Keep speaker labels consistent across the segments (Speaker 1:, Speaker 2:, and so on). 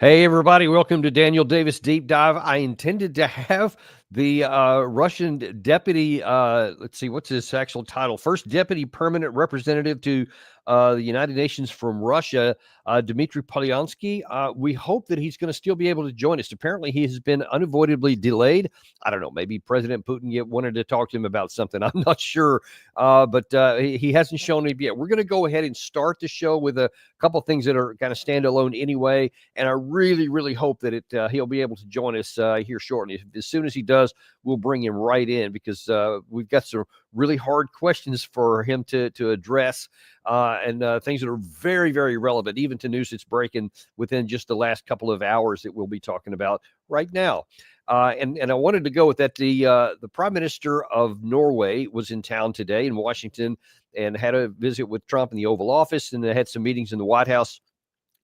Speaker 1: Hey, everybody, welcome to Daniel Davis Deep Dive. I intended to have the Russian deputy, let's see, what's his actual title? First deputy permanent representative to the United Nations from Russia, Dmitry Polyansky. We hope that he's going to still be able to join us. Apparently, he has been unavoidably delayed. I don't know, maybe President Putin wanted to talk to him about something. I'm not sure, but he hasn't shown up yet. We're going to go ahead and start the show with a couple things that are kind of standalone anyway. And I really, really hope that he'll be able to join us here shortly. As soon as he does, we'll bring him right in because we've got some really hard questions for him to address and things that are very, very relevant, even to news that's breaking within just the last couple of hours that we'll be talking about right now. And I wanted to go with that. The Prime Minister of Norway was in town today in Washington and had a visit with Trump in the Oval Office, and they had some meetings in the White House.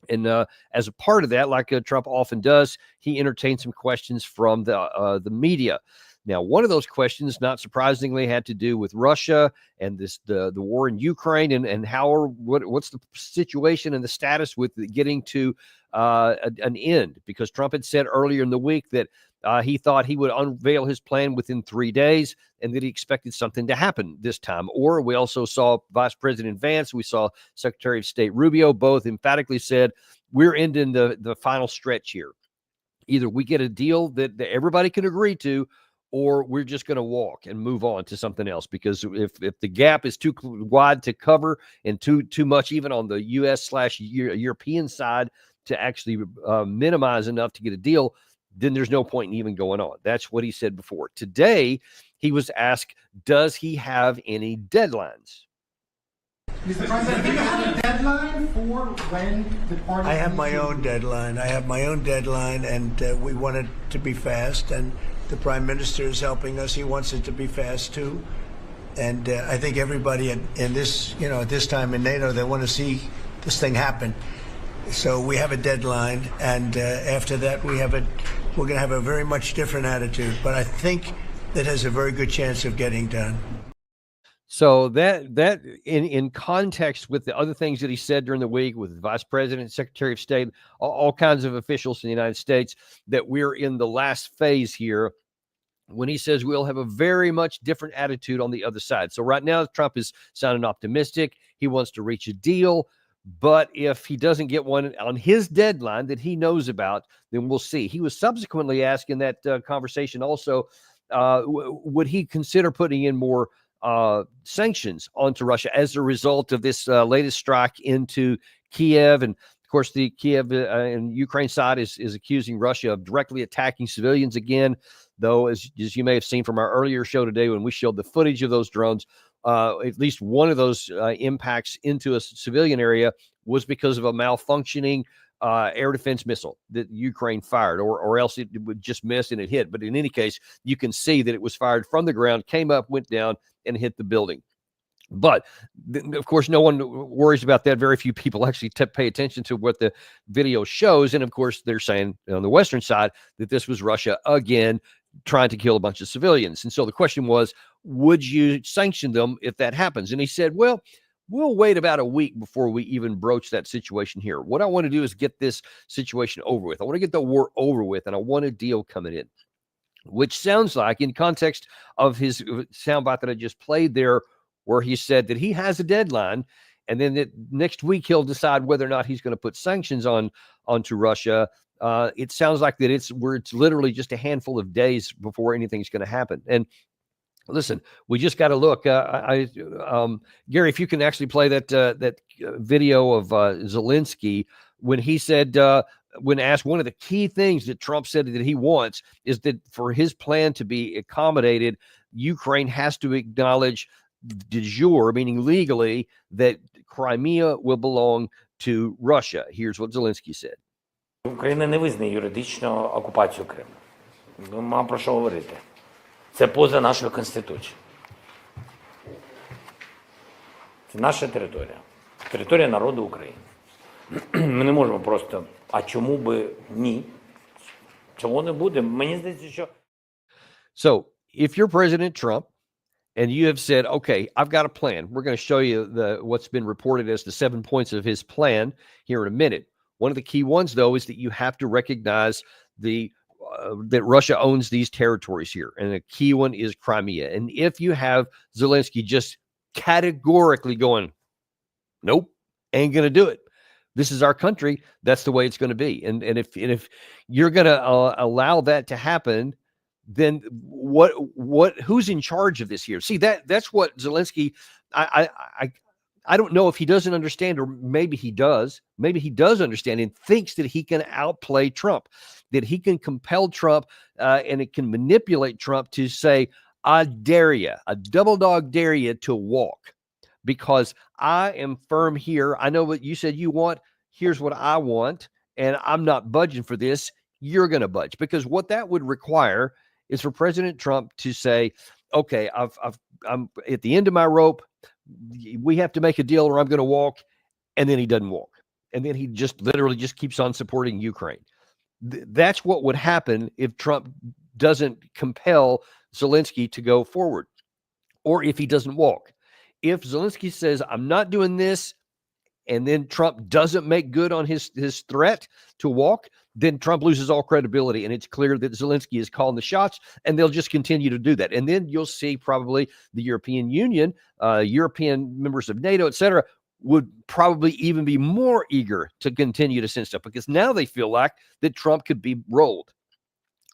Speaker 1: And as a part of that, like Trump often does, he entertained some questions from the media. Now, one of those questions, not surprisingly, had to do with Russia and the war in Ukraine and what's the situation and the status with getting to an end. Because Trump had said earlier in the week that he thought he would unveil his plan within 3 days and that he expected something to happen this time. Or we also saw Vice President Vance, we saw Secretary of State Rubio, both emphatically said, we're ending the final stretch here. Either we get a deal that everybody can agree to, or we're just going to walk and move on to something else. Because if the gap is too wide to cover and too much even on the U.S./European side to actually minimize enough to get a deal, then there's no point in even going on. That's what he said before. Today, he was asked, does he have any deadlines?
Speaker 2: Mr. President, do you have a deadline for when the party...
Speaker 3: I have my own deadline. And we want it to be fast, and the Prime Minister is helping us. He wants it to be fast, too. And I think everybody in this, at this time in NATO, they want to see this thing happen. So we have a deadline, and after that, we're going to have a very much different attitude. But I think that has a very good chance of getting done.
Speaker 1: So that in context with the other things that he said during the week with the Vice President, Secretary of State, all kinds of officials in the United States, that we're in the last phase here when he says we'll have a very much different attitude on the other side. So right now, Trump is sounding optimistic. He wants to reach a deal. But if he doesn't get one on his deadline that he knows about, then we'll see. He was subsequently asked in that conversation also, would he consider putting in more sanctions onto Russia as a result of this latest strike into Kyiv? And of course, the Kyiv and Ukraine side is accusing Russia of directly attacking civilians again, though, as you may have seen from our earlier show today when we showed the footage of those drones, at least one of those impacts into a civilian area was because of a malfunctioning air defense missile that Ukraine fired, or else it would just miss and it hit. But in any case, you can see that it was fired from the ground, came up, went down, and hit the building. But of course, no one worries about that. Very few people actually pay attention to what the video shows. And of course, they're saying on the Western side that this was Russia again trying to kill a bunch of civilians. And so the question was, would you sanction them if that happens? And he said, well, we'll wait about a week before we even broach that situation here. What I want to do is get this situation over with. I want to get the war over with, and I want a deal coming in, which sounds like, in context of his soundbite that I just played there, where he said that he has a deadline, and then that next week he'll decide whether or not he's going to put sanctions onto Russia. It sounds like that it's literally just a handful of days before anything's going to happen. And listen, we just got to look. Gary, if you can actually play that video of Zelensky when he said, when asked, one of the key things that Trump said that he wants is that for his plan to be accommodated, Ukraine has to acknowledge de jure, meaning legally, that Crimea will belong to Russia. Here's what Zelensky said.
Speaker 4: Україна не визнає юридично окупацію Криму. Нема про що говорити. Це поза нашою Конституцією. Це наша територія. Територія народу України. Ми не можемо просто, а чому би ні? Чого не буде? Мені здається, що...
Speaker 1: So, if you're President Trump, and you have said, okay, I've got a plan. We're going to show you what's been reported as the 7 points of his plan here in a minute. One of the key ones, though, is that you have to recognize that Russia owns these territories here. And the key one is Crimea. And if you have Zelensky just categorically going, nope, ain't going to do it. This is our country. That's the way it's going to be. And if you're going to allow that to happen, then who's in charge of this here? See, that's what Zelensky, I don't know if he doesn't understand, or maybe he does. Maybe he does understand and thinks that he can outplay Trump, that he can compel Trump and it can manipulate Trump to say, I dare you, a double dog dare you to walk, because I am firm here. I know what you said you want. Here's what I want, and I'm not budging for this. You're going to budge, because what that would require is for President Trump to say, okay, I'm at the end of my rope. We have to make a deal or I'm going to walk. And then he doesn't walk. And then he just literally just keeps on supporting Ukraine. That's what would happen if Trump doesn't compel Zelensky to go forward, or if he doesn't walk. If Zelensky says, I'm not doing this, and then Trump doesn't make good on his threat to walk, then Trump loses all credibility. And it's clear that Zelensky is calling the shots, and they'll just continue to do that. And then you'll see probably the European Union, European members of NATO, et cetera, would probably even be more eager to continue to send stuff, because now they feel like that Trump could be rolled.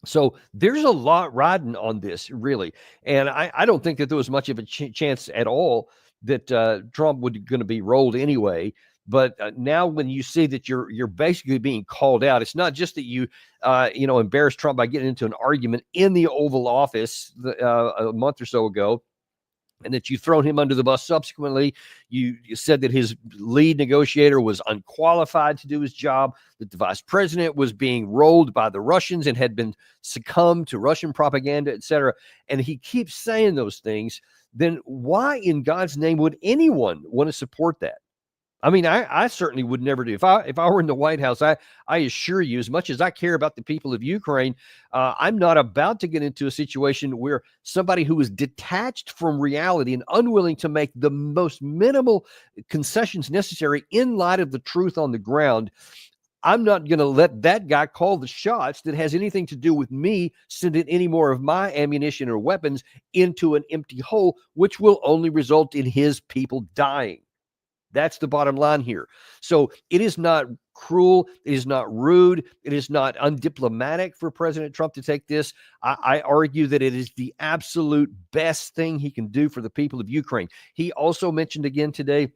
Speaker 1: So there's a lot riding on this, really. And I don't think that there was much of a chance at all that Trump would going to be rolled anyway. But now when you see that you're basically being called out, it's not just that you embarrassed Trump by getting into an argument in the Oval Office a month or so ago, and that you've thrown him under the bus subsequently. You said that his lead negotiator was unqualified to do his job, that the vice president was being rolled by the Russians and had been succumbed to Russian propaganda, et cetera. And he keeps saying those things. Then why in God's name would anyone want to support that? I mean, I certainly would never do. If I were in the White House, I assure you, as much as I care about the people of Ukraine, I'm not about to get into a situation where somebody who is detached from reality and unwilling to make the most minimal concessions necessary in light of the truth on the ground, I'm not going to let that guy call the shots that has anything to do with me sending any more of my ammunition or weapons into an empty hole, which will only result in his people dying. That's the bottom line here. So it is not cruel. It is not rude. It is not undiplomatic for President Trump to take this. I argue that it is the absolute best thing he can do for the people of Ukraine. He also mentioned again today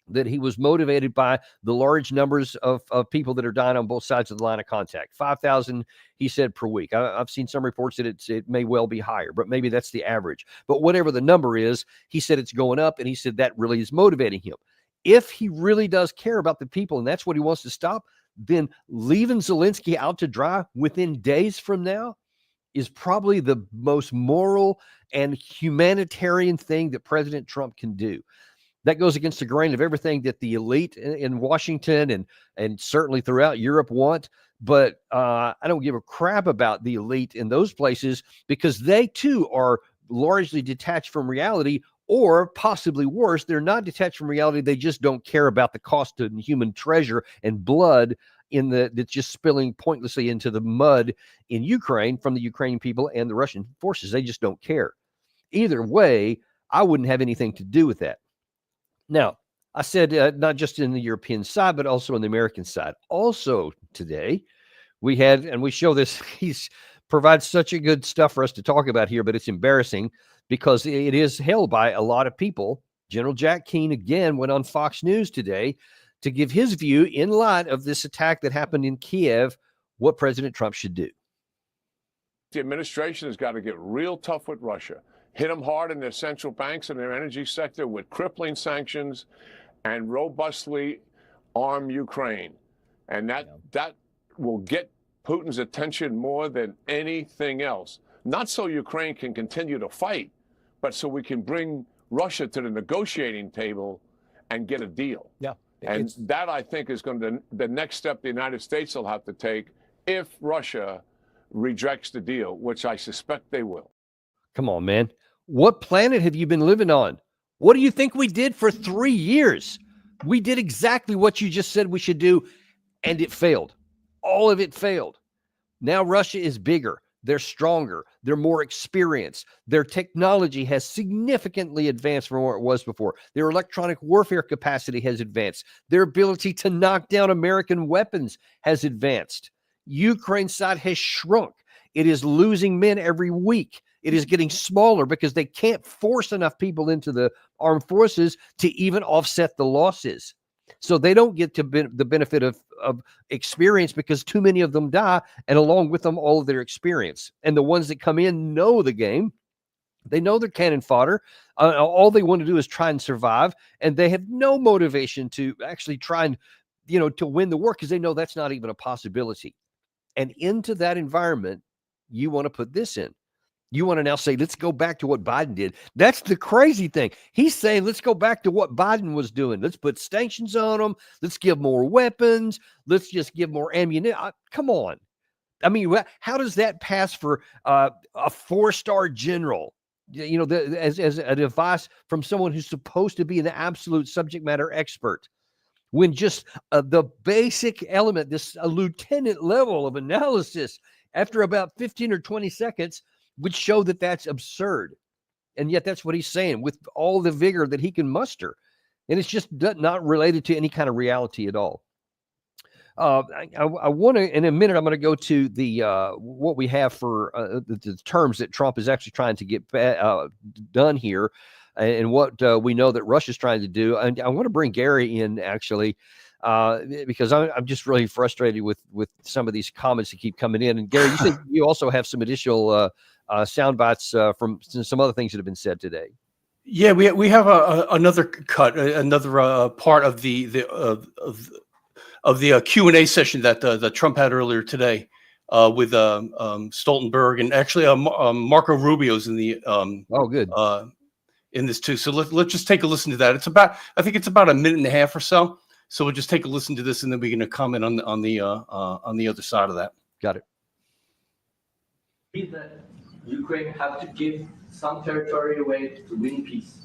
Speaker 1: that he was motivated by the large numbers of people that are dying on both sides of the line of contact. 5,000, he said, per week. I've seen some reports that it may well be higher, but maybe that's the average. But whatever the number is, he said it's going up, and he said that really is motivating him. If he really does care about the people and that's what he wants to stop, then leaving Zelensky out to dry within days from now is probably the most moral and humanitarian thing that President Trump can do. That goes against the grain of everything that the elite in Washington and certainly throughout Europe want. But I don't give a crap about the elite in those places, because they too are largely detached from reality. Or possibly worse, they're not detached from reality. They just don't care about the cost of human treasure and blood that's just spilling pointlessly into the mud in Ukraine from the Ukrainian people and the Russian forces. They just don't care. Either way, I wouldn't have anything to do with that. Now, I said not just in the European side, but also on the American side. Also today, we had, and we show this, he's provides such a good stuff for us to talk about here, but it's embarrassing because it is held by a lot of people. General Jack Keane again went on Fox News today to give his view in light of this attack that happened in Kyiv, what President Trump should do.
Speaker 5: The administration has got to get real tough with Russia, hit them hard in their central banks and their energy sector with crippling sanctions, and robustly arm Ukraine. And that will get Putin's attention more than anything else. Not so Ukraine can continue to fight, but so we can bring Russia to the negotiating table and get a deal.
Speaker 1: Yeah.
Speaker 5: And that, I think, is going to the next step the United States will have to take if Russia rejects the deal, which I suspect they will.
Speaker 1: Come on, man. What planet have you been living on? What do you think we did for 3 years? We did exactly what you just said we should do and it failed. All of it failed. Now Russia is bigger. They're stronger. They're more experienced. Their technology has significantly advanced from where it was before. Their electronic warfare capacity has advanced. Their ability to knock down American weapons has advanced. Ukraine's side has shrunk. It is losing men every week. It is getting smaller because they can't force enough people into the armed forces to even offset the losses. So they don't get to the benefit of experience because too many of them die, and along with them, all of their experience. And the ones that come in know the game. They know they're cannon fodder. All they want to do is try and survive, and they have no motivation to actually try and, to win the war because they know that's not even a possibility. And into that environment, you want to put this in. You want to now say, let's go back to what Biden did. That's the crazy thing. He's saying, let's go back to what Biden was doing. Let's put sanctions on them. Let's give more weapons. Let's just give more ammunition. Come on. I mean, how does that pass for a 4-star general? As an advice from someone who's supposed to be an absolute subject matter expert, when just the basic element, a lieutenant level of analysis, after about 15 or 20 seconds, would show that that's absurd. And yet that's what he's saying with all the vigor that he can muster. And it's just not related to any kind of reality at all. I want to, in a minute, I'm going to go to the what we have for the terms that Trump is actually trying to get done here, and what we know that Russia's trying to do. And I want to bring Gary in, actually, because I'm just really frustrated with some of these comments that keep coming in. And Gary, you said you also have some additional sound bites from some other things that have been said today.
Speaker 6: Yeah, we have another cut, another part of the Q&A session that Trump had earlier today with Stoltenberg, and actually Marco Rubio's in the in this too. So let's just take a listen to that. I think it's about a minute and a half or so. So we'll just take a listen to this, and then we're going to comment on the other side of that.
Speaker 1: Got it.
Speaker 7: That Ukraine have to give some territory away to win peace?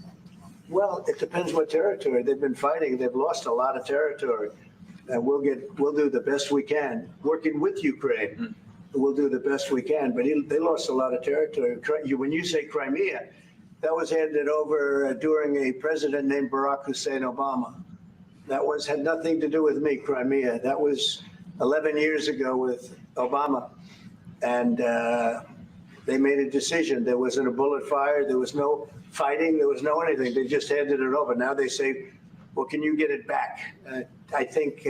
Speaker 3: Well, it depends what territory. They've been fighting. They've lost a lot of territory. And we'll do the best we can. Working with Ukraine, we'll do the best we can. But they lost a lot of territory. When you say Crimea, that was handed over during a president named Barack Hussein Obama. That had nothing to do with me, Crimea. That was 11 years ago with Obama. And they made a decision. There wasn't a bullet fired. There was no fighting. There was no anything. They just handed it over. Now they say, well, can you get it back? I think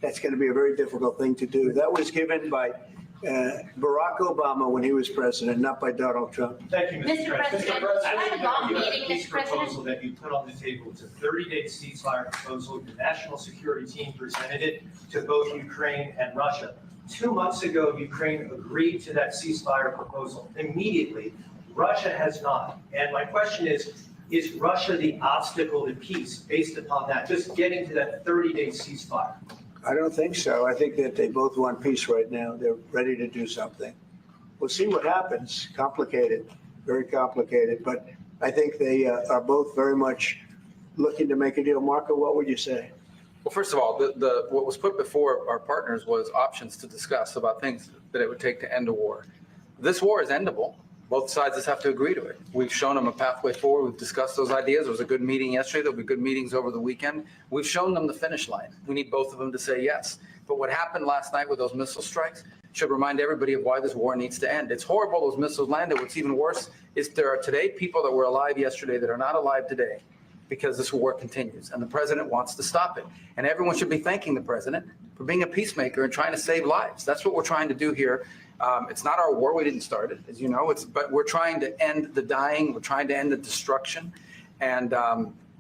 Speaker 3: that's going to be a very difficult thing to do. That was given by Barack Obama when he was president, not by Donald Trump.
Speaker 8: Thank you, Mr. President.
Speaker 9: I had a long meeting,
Speaker 8: This
Speaker 9: Mr. President.
Speaker 8: proposal that you put on the table, it's a 30-day ceasefire proposal. The national security team presented it to both Ukraine and Russia. 2 months ago, Ukraine agreed to that ceasefire proposal immediately. Russia has not. And my question is Russia the obstacle to peace based upon that, just getting to that 30-day ceasefire?
Speaker 3: I don't think so. I think that they both want peace right now. They're ready to do something. We'll see what happens. Complicated, very complicated. But I think they are both very much looking to make a deal. Marco, what would you say?
Speaker 10: Well, first of all, what was put before our partners was options to discuss about things that it would take to end a war. This war is endable. Both sides just have to agree to it. We've shown them a pathway forward. We've discussed those ideas. There was a good meeting yesterday. There'll be good meetings over the weekend. We've shown them the finish line. We need both of them to say yes. But what happened last night with those missile strikes should remind everybody of why this war needs to end. It's horrible those missiles landed. What's even worse is there are today people that were alive yesterday that are not alive today because this war continues. And the president wants to stop it. And everyone should be thanking the president for being a peacemaker and trying to save lives. That's what we're trying to do here. It's not our war. We didn't start it, as you know. But we're trying to end the dying. We're trying to end the destruction. And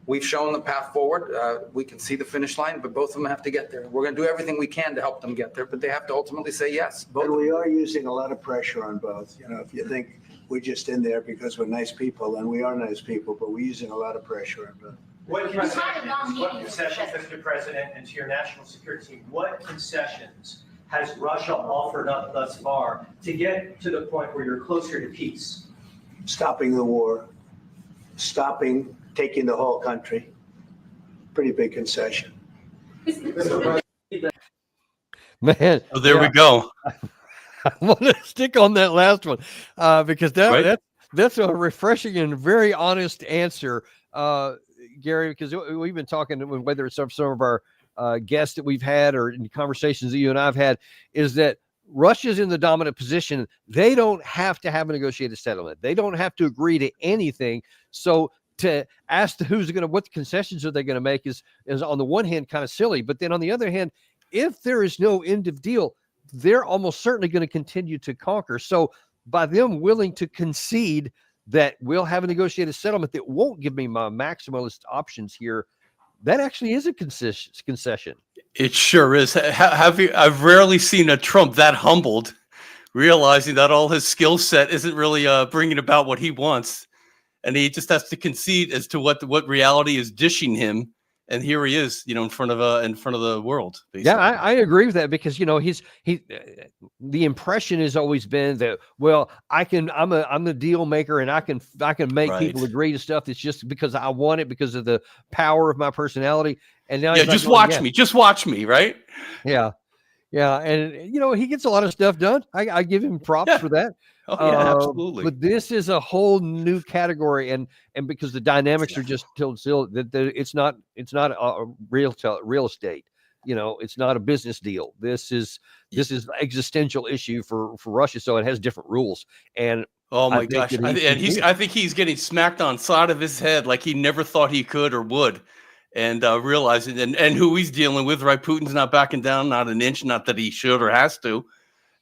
Speaker 10: we've shown the path forward. We can see the finish line, but both of them have to get there. We're going to do everything we can to help them get there, but they have to ultimately say yes.
Speaker 3: And we are using a lot of pressure on both. You know, if you think we're just in there because we're nice people, and we are nice people, but we're using a lot of pressure on both.
Speaker 8: What concessions, Mr. President, and to your national security team, what concessions has Russia offered up thus far to get to the point where you're closer to peace?
Speaker 3: Stopping the war, taking the whole country. Pretty big concession.
Speaker 1: Man,
Speaker 6: Oh, there we go.
Speaker 1: I want to stick on that last one because
Speaker 6: Right?
Speaker 1: that's a refreshing and very honest answer, Gary. Because we've been talking, whether it's some of our guests that we've had or in conversations that you and I've had, is that Russia's in the dominant position. They don't have to have a negotiated settlement. They don't have to agree to anything. So to ask what the concessions are they going to make is on the one hand kind of silly, but then on the other hand, if there is no end of deal, they're almost certainly going to continue to conquer. So by them willing to concede that we'll have a negotiated settlement that won't give me my maximalist options here, that actually is a concession.
Speaker 6: It sure is. I've rarely seen a Trump that humbled, realizing that all his skill set isn't really bringing about what he wants. And he just has to concede as to what reality is dishing him. And here he is, in front of the world. Basically.
Speaker 1: Yeah, I agree with that because the impression has always been that, well, I'm the deal maker and I can make people agree to stuff that's just because I want it because of the power of my personality. And now
Speaker 6: just watch me, right?
Speaker 1: Yeah, and he gets a lot of stuff done. I give him props for that.
Speaker 6: Oh yeah, absolutely.
Speaker 1: But this is a whole new category, and because the dynamics are just still that it's not a real estate. It's not a business deal. This is existential issue for Russia, so it has different rules. And
Speaker 6: oh my gosh, I think he's getting smacked on side of his head like he never thought he could or would, and realizing and who he's dealing with. Right, Putin's not backing down, not an inch. Not that he should or has to.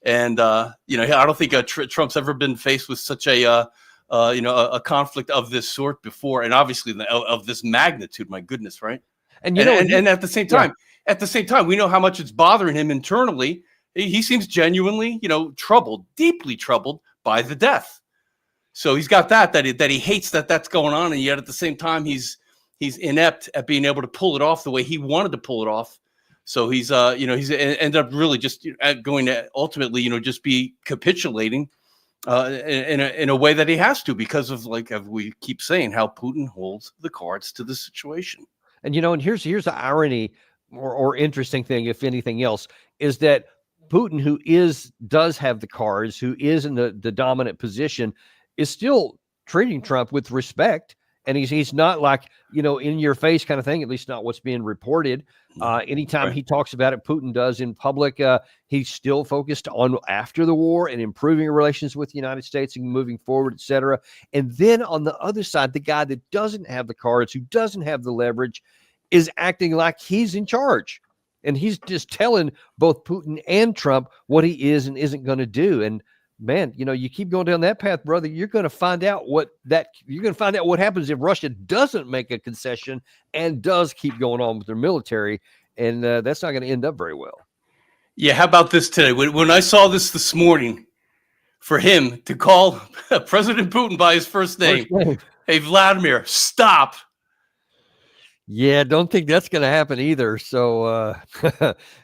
Speaker 6: And I don't think Trump's ever been faced with such a conflict of this sort before, and obviously of this magnitude. My goodness, right? And at the same time, we know how much it's bothering him internally. He seems genuinely, troubled, deeply troubled by the death. So he's got that he hates that's going on, and yet at the same time, he's inept at being able to pull it off the way he wanted to pull it off. So he's ended up really just going to ultimately, just be capitulating in a way that he has to because of, like we keep saying, how Putin holds the cards to the situation.
Speaker 1: And and here's the irony or interesting thing, if anything else, is that Putin, who does have the cards, who is in the dominant position, is still treating Trump with respect. And he's not like, in your face kind of thing, at least not what's being reported. Anytime he talks about it, Putin does in public, he's still focused on after the war and improving relations with the United States and moving forward, et cetera. And then on the other side, the guy that doesn't have the cards, who doesn't have the leverage, is acting like he's in charge. And he's just telling both Putin and Trump what he is and isn't going to do. And man, you keep going down that path, brother, you're going to find out what happens if Russia doesn't make a concession and does keep going on with their military. And that's not going to end up very well.
Speaker 6: Yeah. How about this today? When I saw this morning, for him to call President Putin by his first name, hey, Vladimir, stop.
Speaker 1: Yeah, don't think that's going to happen either. So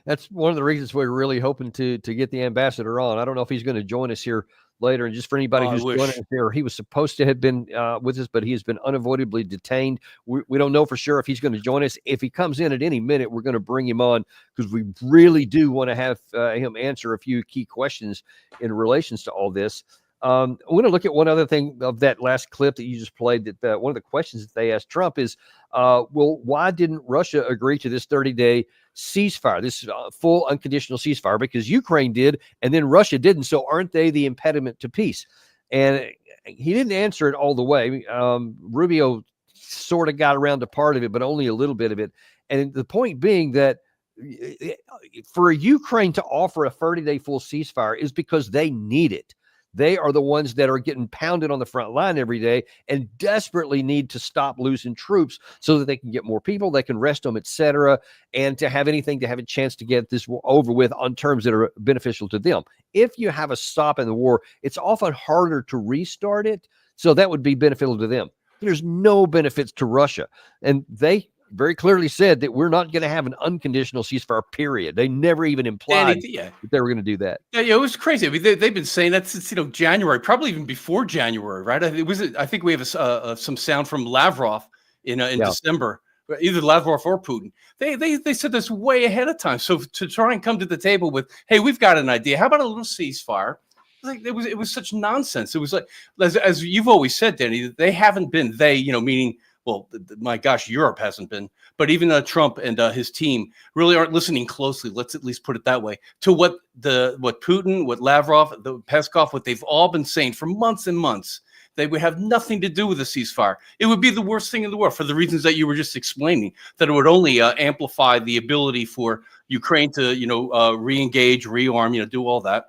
Speaker 1: that's one of the reasons we're really hoping to get the ambassador on. I don't know if he's going to join us here later. And just for anybody who's joining us here, he was supposed to have been with us, but he has been unavoidably detained. We don't know for sure if he's going to join us. If he comes in at any minute, we're going to bring him on because we really do want to have him answer a few key questions in relations to all this. I want to look at one other thing of that last clip that you just played. That one of the questions that they asked Trump is, well, why didn't Russia agree to this 30-day ceasefire? This is a full unconditional ceasefire because Ukraine did, and then Russia didn't. So aren't they the impediment to peace? And he didn't answer it all the way. Rubio sort of got around to part of it, but only a little bit of it. And the point being that for Ukraine to offer a 30-day full ceasefire is because they need it. They are the ones that are getting pounded on the front line every day and desperately need to stop losing troops so that they can get more people, they can rest them, et cetera, and to have a chance to get this over with on terms that are beneficial to them. If you have a stop in the war, it's often harder to restart it, so that would be beneficial to them. There's no benefits to Russia, and they very clearly said that we're not going to have an unconditional ceasefire, period. They never even implied that they were going to do that.
Speaker 6: Yeah, it was crazy. I mean, they've been saying that since January, probably even before January, right? I think we have some sound from Lavrov in December either Lavrov or Putin. They said this way ahead of time. So to try and come to the table with, hey, we've got an idea. How about a little ceasefire? Like it was such nonsense. It was like, as you've always said, Danny, they haven't been, meaning, well, my gosh, Europe hasn't been, but even Trump and his team really aren't listening closely. Let's at least put it that way, to what Putin, what Lavrov, the Peskov, what they've all been saying for months and months. They would have nothing to do with a ceasefire. It would be the worst thing in the world for the reasons that you were just explaining, that it would only amplify the ability for Ukraine to, re-engage, rearm, do all that.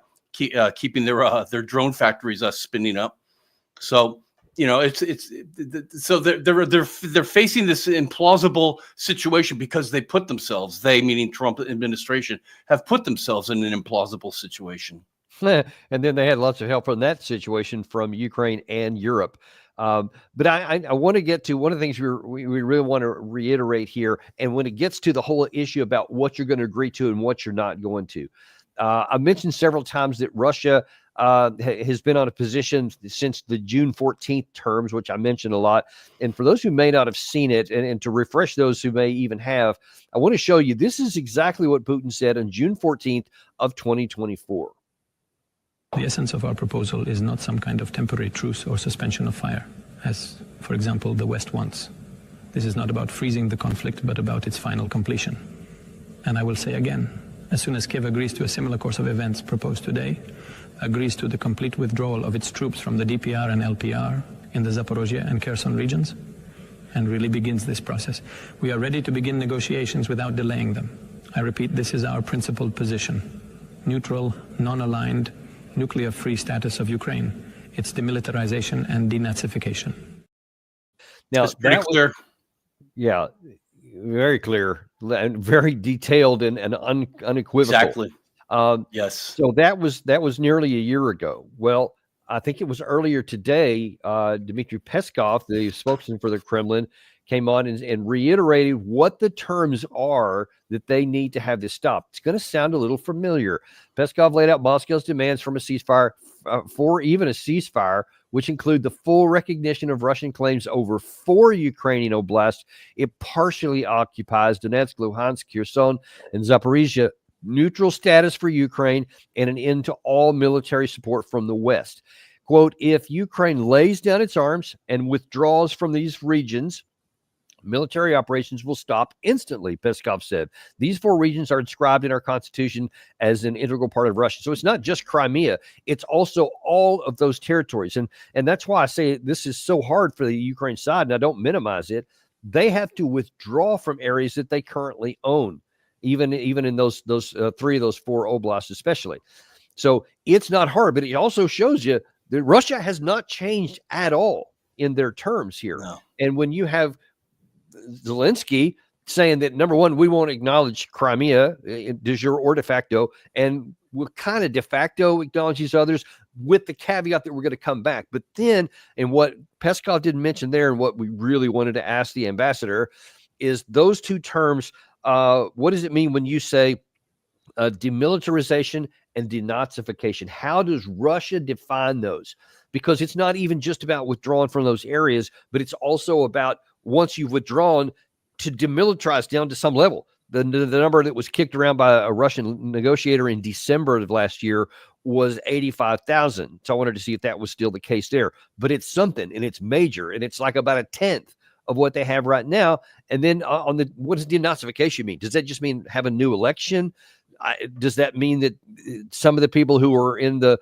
Speaker 6: Keeping their drone factories spinning up. So so they're facing this implausible situation because they put themselves, they meaning Trump administration, have put themselves in an implausible situation.
Speaker 1: And then they had lots of help from that situation from Ukraine and Europe. But I want to get to one of the things we really want to reiterate here. And when it gets to the whole issue about what you're going to agree to and what you're not going to. I mentioned several times that Russia has been on a position since the June 14th terms, which I mentioned a lot. And for those who may not have seen it, and to refresh those who may even have, I want to show you, this is exactly what Putin said on June 14th of 2024.
Speaker 9: The essence of our proposal is not some kind of temporary truce or suspension of fire, as, for example, the West wants. This is not about freezing the conflict, but about its final completion. And I will say again, as soon as Kyiv agrees to a similar course of events proposed today, agrees to the complete withdrawal of its troops from the DPR and LPR in the Zaporozhye and Kherson regions, and really begins this process, we are ready to begin negotiations without delaying them. I repeat, this is our principled position. Neutral, non-aligned, nuclear-free status of Ukraine, its demilitarization and denazification.
Speaker 1: Now,
Speaker 6: that's pretty clear.
Speaker 1: Yeah, very clear and very detailed and unequivocal.
Speaker 6: Exactly. Yes.
Speaker 1: So that was nearly a year ago. Well, I think it was earlier today. Dmitry Peskov, the spokesman for the Kremlin, came on and reiterated what the terms are that they need to have this stopped. It's going to sound a little familiar. Peskov laid out Moscow's demands from a ceasefire, for even a ceasefire, which include the full recognition of Russian claims over 4 Ukrainian oblasts. It partially occupies Donetsk, Luhansk, Kherson, and Zaporizhia, neutral status for Ukraine, and an end to all military support from the West. Quote, if Ukraine lays down its arms and withdraws from these regions, military operations will stop instantly, Peskov said. These 4 regions are inscribed in our constitution as an integral part of Russia. So it's not just Crimea, it's also all of those territories. And that's why I say this is so hard for the Ukraine side, and I don't minimize it. They have to withdraw from areas that they currently own, even in those 3 of those 4 oblasts especially. So it's not hard, but it also shows you that Russia has not changed at all in their terms here. No. And when you have Zelensky saying that, number one, we won't acknowledge Crimea de jure or de facto, and we'll kind of de facto acknowledge these others with the caveat that we're going to come back. But then, and what Peskov didn't mention there, and what we really wanted to ask the ambassador, is those 2 terms. What does it mean when you say demilitarization and denazification? How does Russia define those? Because it's not even just about withdrawing from those areas, but it's also about, once you've withdrawn, to demilitarize down to some level. The number that was kicked around by a Russian negotiator in December of last year was 85,000. So I wanted to see if that was still the case there. But it's something, and it's major, and it's like about 1/10 of what they have right now. And then what does denazification mean? Does that just mean have a new election? Does that mean that some of the people who are in the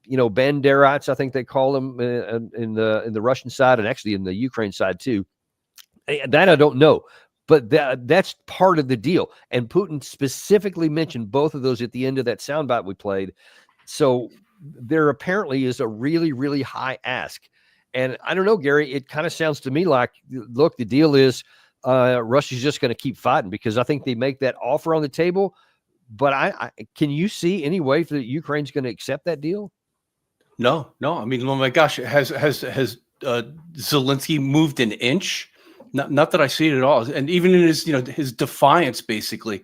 Speaker 1: Banderites, I think they call them in the Russian side, and actually in the Ukraine side too, that I don't know, but that's part of the deal. And Putin specifically mentioned both of those at the end of that soundbite we played. So there apparently is a really, really high ask. And I don't know, Gary, it kind of sounds to me like, look, the deal is Russia's just going to keep fighting, because I think they make that offer on the table. But I can you see any way that Ukraine's going to accept that deal?
Speaker 6: No. I mean, oh my gosh, has Zelensky moved an inch? Not that I see it at all. And even in his defiance, basically,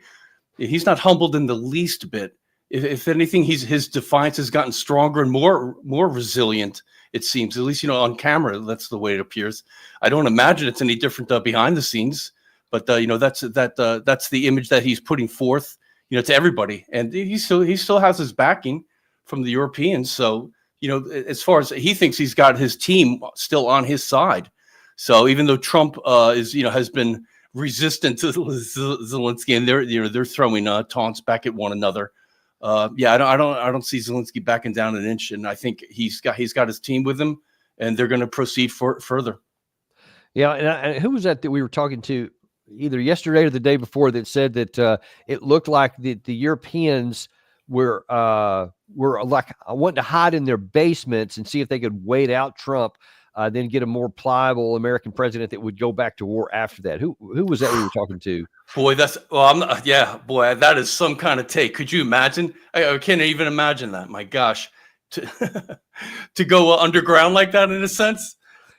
Speaker 6: he's not humbled in the least bit. If anything, his defiance has gotten stronger and more resilient. It seems, at least on camera, that's the way it appears. I don't imagine it's any different behind the scenes. But that's the image that he's putting forth, to everybody, and he still has his backing from the Europeans. So as far as he thinks, he's got his team still on his side. So even though Trump has been resistant to Zelensky, and they're throwing taunts back at one another. I don't see Zelensky backing down an inch, and I think he's got his team with him, and they're going to proceed further.
Speaker 1: Yeah, and who was that we were talking to either yesterday or the day before that said that it looked like the Europeans were like wanting to hide in their basements and see if they could wait out Trump, then get a more pliable American president that would go back to war after that. Who was that we were talking to?
Speaker 6: Boy, that is some kind of take. Could you imagine? I can't even imagine that. My gosh, to go underground like that in a sense.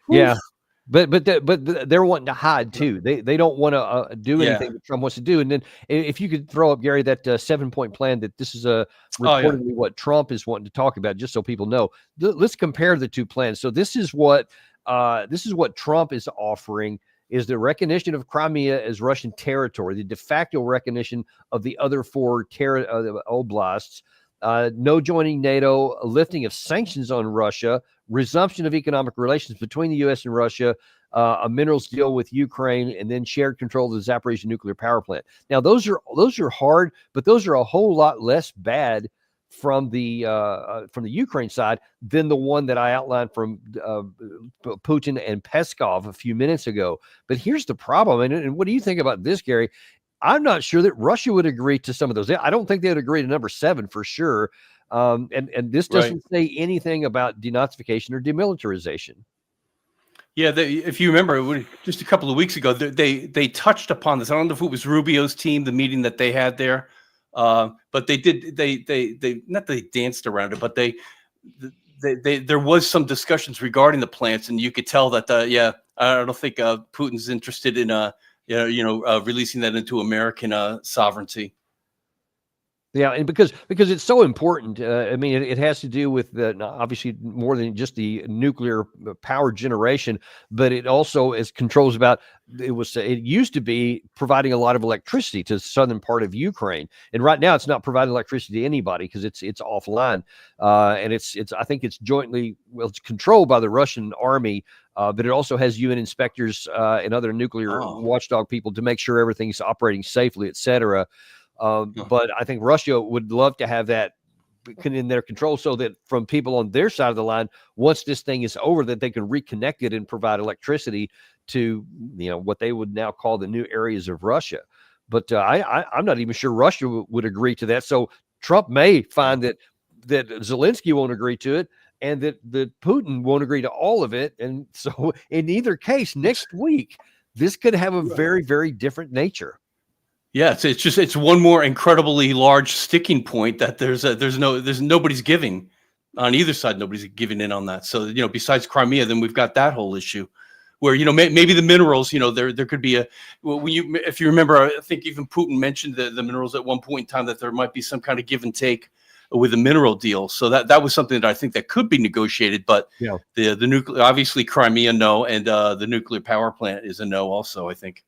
Speaker 1: Yeah. Oof. But they're wanting to hide too. They don't want to do anything that Trump wants to do. And then if you could throw up, Gary, that 7-point plan that this is reportedly what Trump is wanting to talk about, just so people know. Let's compare the two plans. So this is what Trump is offering, is the recognition of Crimea as Russian territory, the de facto recognition of the other 4 oblasts, no joining NATO, a lifting of sanctions on Russia, resumption of economic relations between the U.S. and Russia, a minerals deal with Ukraine, and then shared control of the Zaporizhzhia nuclear power plant. Now, those are hard, but those are a whole lot less bad from the Ukraine side than the one that I outlined from Putin and Peskov a few minutes ago. But here's the problem, and what do you think about this, Gary? I'm not sure that Russia would agree to some of those. I don't think they would agree to number 7 for sure. And this doesn't say anything about denazification or demilitarization.
Speaker 6: Yeah, if you remember, just a couple of weeks ago, they touched upon this. I don't know if it was Rubio's team, the meeting that they had there, but they did. They not they danced around it, but there was some discussions regarding the plants, and you could tell that. I don't think Putin's interested in releasing that into American sovereignty.
Speaker 1: Yeah, and because it's so important. I mean, it has to do with obviously more than just the nuclear power generation, but it also is controls about. It used to be providing a lot of electricity to the southern part of Ukraine, and right now it's not providing electricity to anybody because it's offline, and it's I think it's jointly it's controlled by the Russian army, but it also has UN inspectors and other nuclear watchdog people to make sure everything's operating safely, etc. But I think Russia would love to have that in their control so that from people on their side of the line, once this thing is over, that they can reconnect it and provide electricity to, what they would now call the new areas of Russia. But I'm not even sure Russia would agree to that. So Trump may find that Zelensky won't agree to it and that Putin won't agree to all of it. And so in either case, next week, this could have a very, very different nature.
Speaker 6: Yeah, it's one more incredibly large sticking point that there's nobody's giving on either side. Nobody's giving in on that. So besides Crimea, then we've got that whole issue where maybe the minerals. There could be if you remember, I think even Putin mentioned the minerals at one point in time that there might be some kind of give and take with a mineral deal. So that was something that I think that could be negotiated. But the nuclear, obviously Crimea, no, and the nuclear power plant is a no also, I think.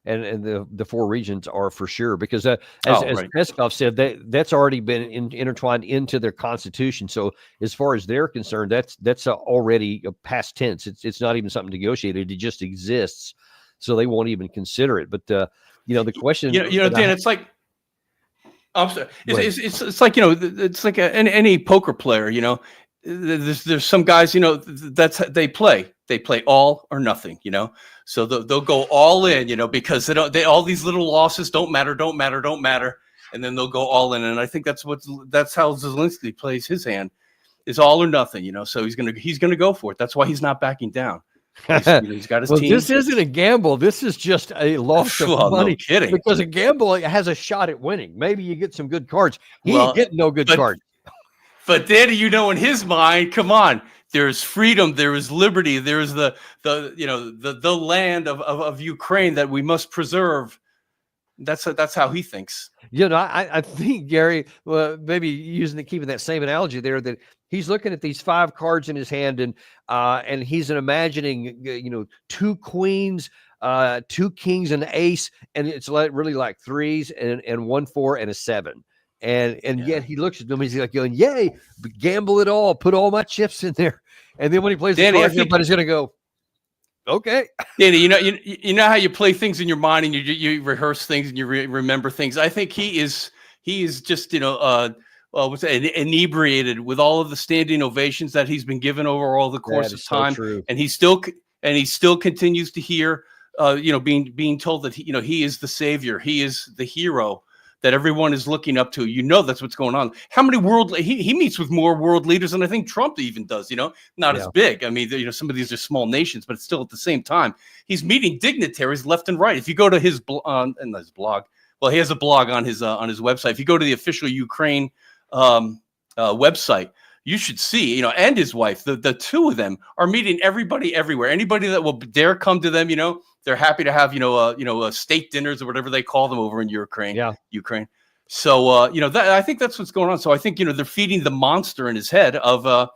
Speaker 1: And the 4 regions are for sure, because as Peskov said, that's already been intertwined into their constitution. So as far as they're concerned, that's already a past tense. It's not even something negotiated. It just exists. So they won't even consider it. But the question,
Speaker 6: Dan, it's like, I'm sorry. It's like it's like any poker player. There's some guys, that's they play all or nothing, so they'll go all in, because all these little losses don't matter. And then they'll go all in. And I think that's how Zelensky plays his hand, is all or nothing, so he's going to go for it. That's why he's not backing down. He's got his team.
Speaker 1: This isn't a gamble. This is just a loss of money.
Speaker 6: No kidding.
Speaker 1: Because a gamble has a shot at winning. Maybe you get some good cards. He ain't getting no good cards.
Speaker 6: But Danny, in his mind, come on, there's freedom, there is liberty, there is the land of Ukraine that we must preserve. That's how he thinks.
Speaker 1: You know, I think Gary, maybe keeping that same analogy there, that he's looking at these 5 cards in his hand, and he's imagining, you know, 2 queens, 2 kings, and ace, and it's really like 3s and 1 4 and a 7. And yet he looks at them, he's like going, "Yay, gamble it all, put all my chips in there." And then when he plays
Speaker 6: Danny,
Speaker 1: the cards, everybody's gonna go, "Okay."
Speaker 6: Danny, you know how you play things in your mind and you rehearse things and you remember things. I think he is just, you know, inebriated with all of the standing ovations that he's been given over all the course of time,
Speaker 1: so
Speaker 6: and he still continues to hear, you know, being told that he is the savior, he is the hero that everyone is looking up to. You know, that's what's going on. How many he meets with more world leaders than I think Trump even does, you know, not as big. I mean, you know, some of these are small nations, but it's still at the same time, he's meeting dignitaries left and right. If you go to his blog, well, he has a blog on his website. If you go to the official Ukraine website, you should see, you know, and his wife, the 2 of them are meeting everybody everywhere. Anybody that will dare come to them, you know, they're happy to have, state dinners or whatever they call them over in Ukraine.
Speaker 1: Yeah.
Speaker 6: Ukraine. So, you know, I think that's what's going on. So I think, you know, they're feeding the monster in his head of,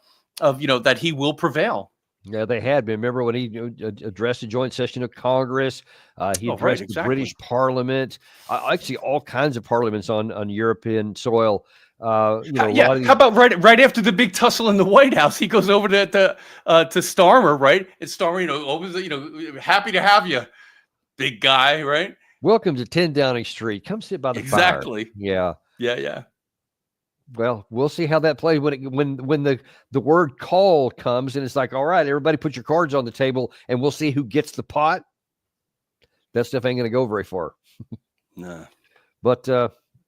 Speaker 6: you know, that he will prevail.
Speaker 1: Yeah, they had been. Remember when he addressed a joint session of Congress? He addressed the British Parliament. Actually, all kinds of parliaments on European soil. How
Speaker 6: about right after the big tussle in the White House, he goes over to Starmer, right? And Starmer, you know, always, you know, happy to have you, big guy, right?
Speaker 1: Welcome to 10 Downing Street. Come sit by the fire.
Speaker 6: Exactly.
Speaker 1: Yeah.
Speaker 6: Yeah.
Speaker 1: Well, we'll see how that plays when the word call comes, and it's like, all right, everybody put your cards on the table, and we'll see who gets the pot. That stuff ain't going to go very far.
Speaker 6: Nah.
Speaker 1: But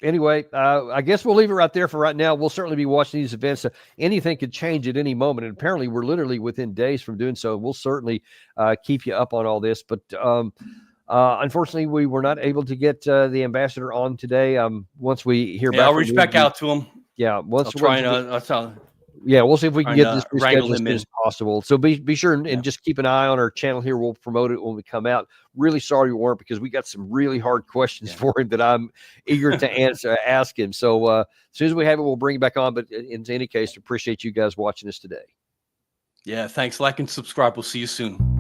Speaker 1: anyway, I guess we'll leave it right there for right now. We'll certainly be watching these events. Anything could change at any moment, and apparently we're literally within days from doing so. We'll certainly keep you up on all this. But unfortunately, we were not able to get the ambassador on today. Once we hear back,
Speaker 6: I'll reach back out to him.
Speaker 1: Yeah,
Speaker 6: we'll see
Speaker 1: if we can get this rescheduled as soon
Speaker 6: in.
Speaker 1: as possible. So be sure and just keep an eye on our channel here. We'll promote it when we come out. Really sorry we weren't, because we got some really hard questions for him that I'm eager to ask him. So as soon as we have it, we'll bring it back on. But in any case, appreciate you guys watching us today.
Speaker 6: Yeah, thanks. Like and subscribe. We'll see you soon.